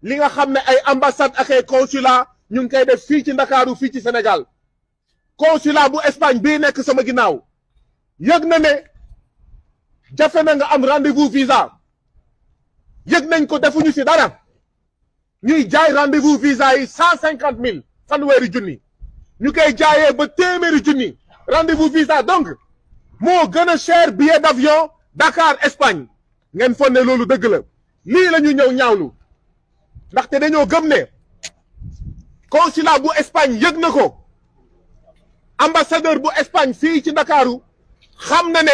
li nga xam ne ay ambassade ak ay consulat ñu ngi koy def fii ci Ndakaaru fii ci Sénégal consulat bu Espagne bii nekk sama ginnaaw yëg na ne jafe na nga am rendez-vous visa yëg nañ ko defuñu ci dara ñuy jaay rendez-vous visa yi 150 000 fanweeri junni ñu koy jaayee ba téeméeri junni rendez-vous visa donc moo gën a cher billet d'avion Dakar Espagne ngeen foog ne loolu dëgg la lii la ñu ñëw ñaawlu ndaxte dañoo gëm ne consulat bu Espagne yëg na ko ambassadeur bu Espagne fii ci Ndakaaru xam na ne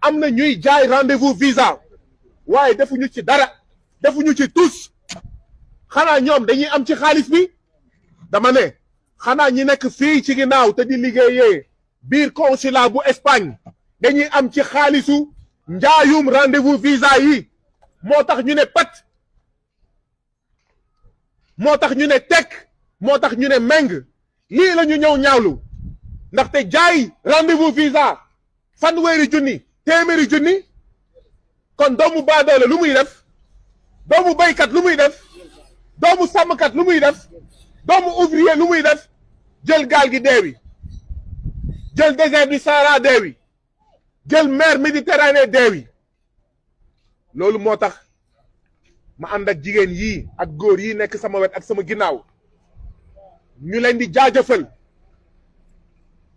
am na ñuy jaay rendez-vous visa waaye defuñu ci dara defuñu ci tous xanaa ñoom dañuy am ci xaalis bi dama ne xanaa ñi nekk fii ci ginnaaw te di liggéeyee biir consulat bu Espagne dañuy am ci xaalisu njaayum rendez-vous visa yi moo tax ñu ne pat moo tax ñu ne tekk moo tax ñu ne meng lii la ñu ñëw ñaawlu ndaxte jaay rendez-vous visa fanweeri junni téeméeri junni kon doomu baadoole lu muy def doomu baykat lu muy def doomu sàmmkat lu muy def doomu ouvrier lu muy def jël gaal gi deewi jël désert du Sahara deewi jël mer Méditerranée deewi loolu moo tax ma ànd ak jigéen yii ak góor yi nekk sama wet ak sama ginnaaw ñu leen di jaajëfal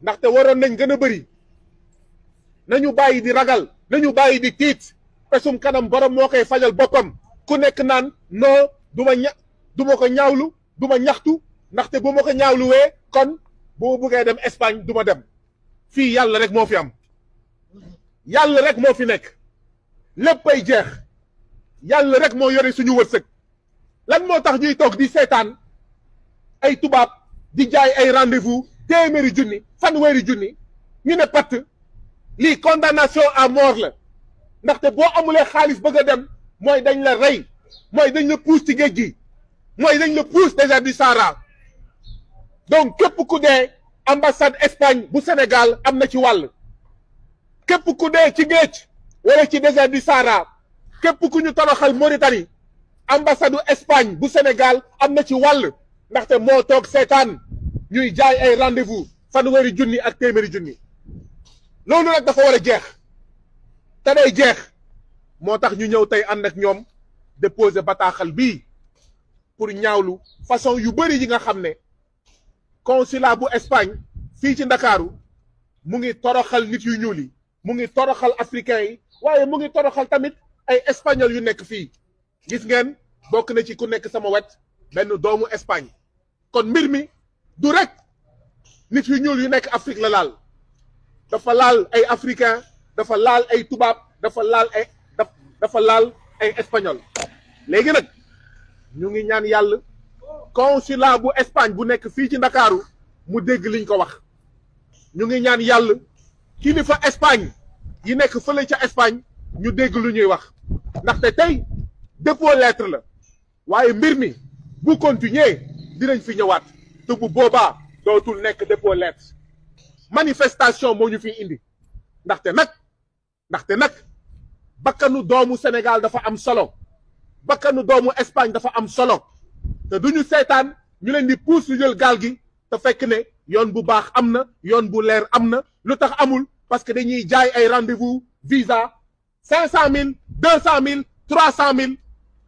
ndaxte waroon nañ gën a bëri nañu bàyyi di ragal nañu bàyyi di tiit pesum kanam borom moo koy fajal boppam ku nekk naan non du ma ko ñaawlu du ma ñaxtu ndaxte bu ma ko ñaawluwee kon bu buggee dem Espagne du ma dem fii yàlla rek moo fi am yàlla rek moo fi nekk léppay jeex yàlla rek moo yore suñu wërsëg lan moo tax ñuy toog di seetaan ay tubaab di jaay ay rendez-vous téeméeri junni fanweeri junni ñu ne patt lii condamnation à mort la ndaxte boo amulee xaalis bëgg a dem mooy dañ la rey mooy dañ la puus ci géej gi mooy dañ la puus désert du Sahara donc képp ku dee ambassade Espagne bu Sénégal am na ci wàll képp ku dee ci géej wala ci désert du Sahara képp ku ñu toroxal Mauritanie ambassade Espagne bu Sénégal am na ci wàll ndaxte moo toog seetaan ñuy jaay ay rendez-vous fanweeri junni ak téeméeri junni loolu nag dafa war a jeex te day jeex moo tax ñu ñëw tey ànd ak ñoom déposer bataaxal bii pour ñaawlu façon yu bëri yi nga xam ne consulat bu Espagne fii ci Ndakaaru mu ngi toroxal nit yu ñuul yi mu ngi toroxal africain yi waaye mu ngi toroxal tamit ay espagnol yu nekk fii gis ngeen bokk na ci ku nekk sama wet benn doomu Espagne kon mbir mi du rek nit yu ñuul yu nekk Afrique la laal dafa laal ay africain dafa laal ay tubaab dafa laal ay espagnol léegi nag ñu ngi ñaan yàlla consulat bu Espagne bu nekk fii ci Ndakaaru mu dégg liñ ko wax ñu ngi ñaan yàlla kilifa Espagne yi nekk fële ca Espagne ñu dégg lu ñuy wax ndaxte tey dépôt lettre la waaye mbir mi bu continuer dinañ fi ñëwaat te bu boobaa dootul nekk dépôt lettre manifestation moo ñu fi indi ndaxte nag bakkanu doomu Sénégal dafa am solo bakkanu doomu Espagne dafa am solo te duñu seetaan ñu leen di puus lu jël gaal gi te fekk ne yoon bu baax am na yoon bu leer am na lu tax amul parce que dañuy jaay ay rendez-vous visa 500 000 200 000 300 000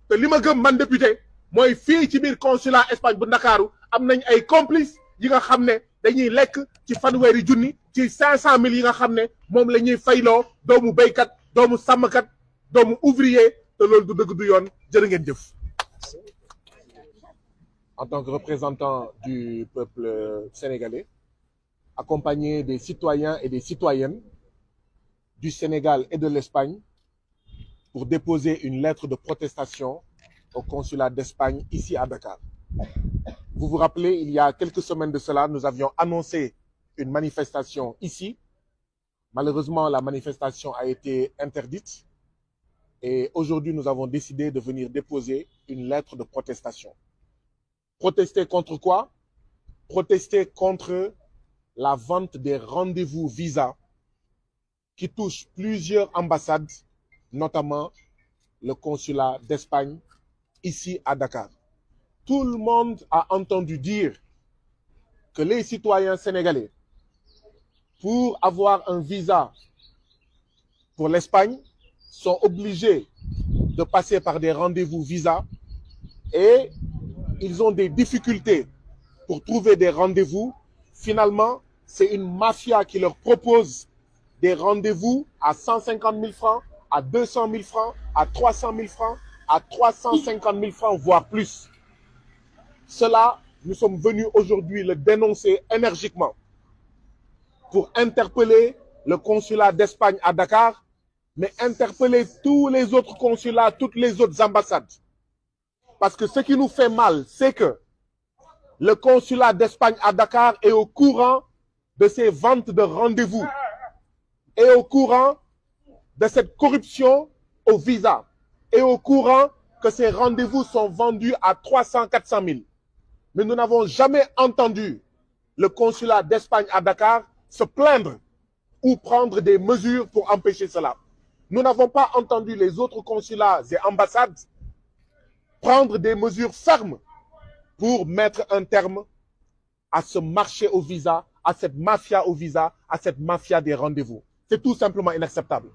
te li ma gëm man député mooy fii ci biir consulat Espagne bu Ndakaaru am nañ ay complice yi nga xam ne dañuy lekk ci fanweeri junni ci 500 000 yi nga xam ne moom la ñuy fayloo doomu béykat doomu sàmmkat doomu ouvrier te loolu du dëgg du yoon jërë ngeen jëf. En tant que représentant du peuple sénégalais, accompagné des citoyens et des citoyennes du Sénégal et de l'Espagne pour déposer une lettre de protestation au consulat d'Espagne ici à Dakar. Vous vous rappelez, il y a quelques semaines de cela, nous avions annoncé une manifestation ici. Malheureusement, la manifestation a été interdite et aujourd'hui, nous avons décidé de venir déposer une lettre de protestation. Protester contre quoi? Protester contre la vente des rendez-vous visa qui touchent plusieurs ambassades, notamment le consulat d'Espagne ici à Dakar. tout le monde a entendu dire que les citoyens sénégalais, pour avoir un visa pour l'Espagne, sont obligés de passer par des rendez-vous visa et ils ont des difficultés pour trouver des rendez-vous. Finalement, c'est une mafia qui leur propose des rendez-vous à 150 000 francs, à 200 000 francs, à 300 000 francs, à 350 000 francs, voire plus. Cela, nous sommes venus aujourd'hui le dénoncer énergiquement pour interpeller le consulat d'Espagne à Dakar, mais interpeller tous les autres consulats, toutes les autres ambassades. Parce que ce qui nous fait mal, c'est que le consulat d'Espagne à Dakar est au courant de ces ventes de rendez-vous, est au courant de cette corruption au visa, est au courant que ces rendez-vous sont vendus à 300-400 000. Mais nous n'avons jamais entendu le consulat d'Espagne à Dakar se plaindre ou prendre des mesures pour empêcher cela. Nous n'avons pas entendu les autres consulats et ambassades prendre des mesures fermes pour mettre un terme à ce marché au visa, à cette mafia au visa, à cette mafia des rendez-vous. C'est tout simplement inacceptable.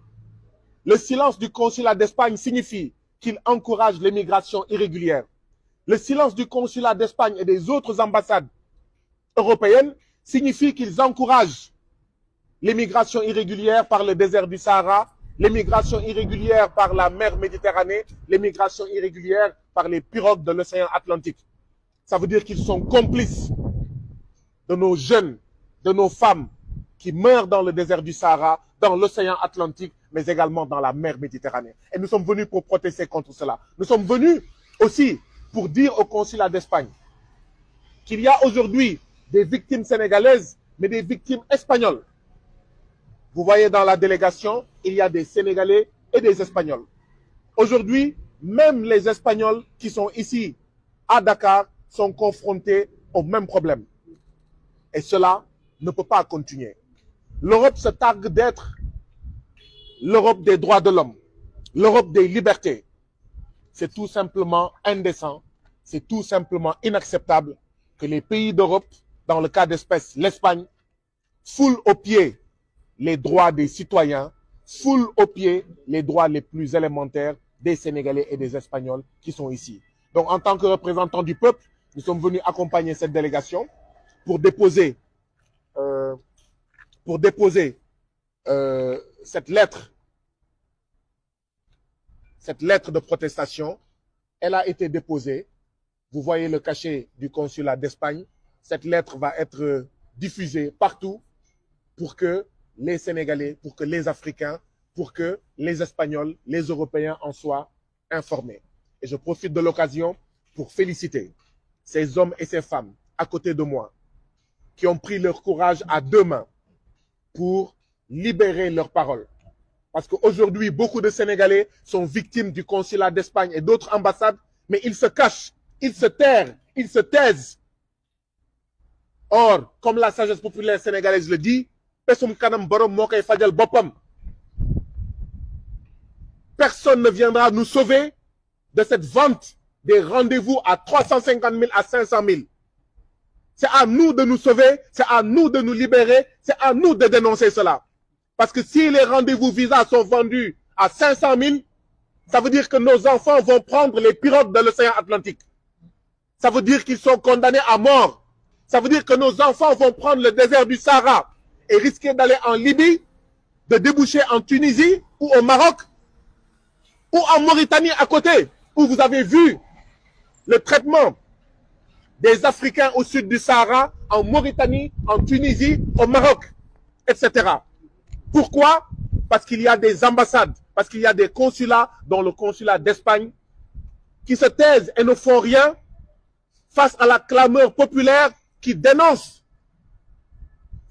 Le silence du consulat d'Espagne signifie qu'il encourage l'immigration irrégulière. Le silence du consulat d'Espagne et des autres ambassades européennes signifie qu'ils encouragent l'immigration irrégulière par le désert du Sahara, l'immigration irrégulière par la mer Méditerranée, l'immigration irrégulière par les pirogues de l'océan Atlantique. Ça veut dire qu'ils sont complices de nos jeunes, de nos femmes qui meurent dans le désert du Sahara, dans l'océan Atlantique, mais également dans la mer Méditerranée. Et nous sommes venus pour protester contre cela. Nous sommes venus aussi pour dire au consulat d'Espagne qu'il y a aujourd'hui des victimes sénégalaises, mais des victimes espagnoles. Vous voyez dans la délégation, il y a des Sénégalais et des Espagnols. Aujourd'hui, même les Espagnols qui sont ici à Dakar sont confrontés au même problème. Et cela ne peut pas continuer. L'Europe se targue d'être l'Europe des droits de l'homme, l'Europe des libertés. C'est tout simplement indécent, c'est tout simplement inacceptable que les pays d'Europe, dans le cas d'espèce l'Espagne, foulent aux pieds les droits des citoyens, foulent aux pieds les droits les plus élémentaires des Sénégalais et des Espagnols qui sont ici. Donc en tant que représentants du peuple, nous sommes venus accompagner cette délégation pour déposer cette lettre de protestation. Elle a été déposée. Vous voyez le cachet du consulat d'Espagne. Cette lettre va être diffusée partout pour que les Sénégalais, pour que les Africains, pour que les Espagnols, les Européens en soient informés. Et je profite de l'occasion pour féliciter ces hommes et ces femmes à côté de moi qui ont pris leur courage à deux mains pour libérer leurs paroles. Parce qu'aujourd'hui, beaucoup de Sénégalais sont victimes du consulat d'Espagne et d'autres ambassades, mais ils se cachent, ils se terrent, ils se taisent. Or, comme la sagesse populaire sénégalaise le dit, personne ne viendra nous sauver de cette vente des rendez-vous à 350 000 à 500 000. C'est à nous de nous sauver, c'est à nous de nous libérer, c'est à nous de dénoncer cela. Parce que si les rendez-vous visa sont vendus à 500 000, ça veut dire que nos enfants vont prendre les pirogues de l'océan Atlantique. Ça veut dire qu'ils sont condamnés à mort. Ça veut dire que nos enfants vont prendre le désert du Sahara et risquer d'aller en Libye, de déboucher en Tunisie ou au Maroc ou en Mauritanie à côté, où vous avez vu le traitement des Africains au sud du Sahara, en Mauritanie, en Tunisie, au Maroc, etc. Pourquoi? Parce qu'il y a des ambassades, parce qu'il y a des consulats, dont le consulat d'Espagne, qui se taisent et ne font rien face à la clameur populaire qui dénonce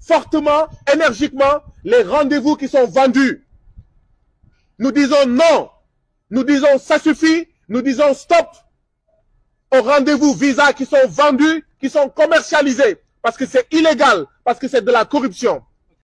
fortement, énergiquement, les rendez-vous qui sont vendus. Nous disons non, nous disons ça suffit, nous disons stop aux rendez-vous visa qui sont vendus, qui sont commercialisés, parce que c'est illégal, parce que c'est de la corruption.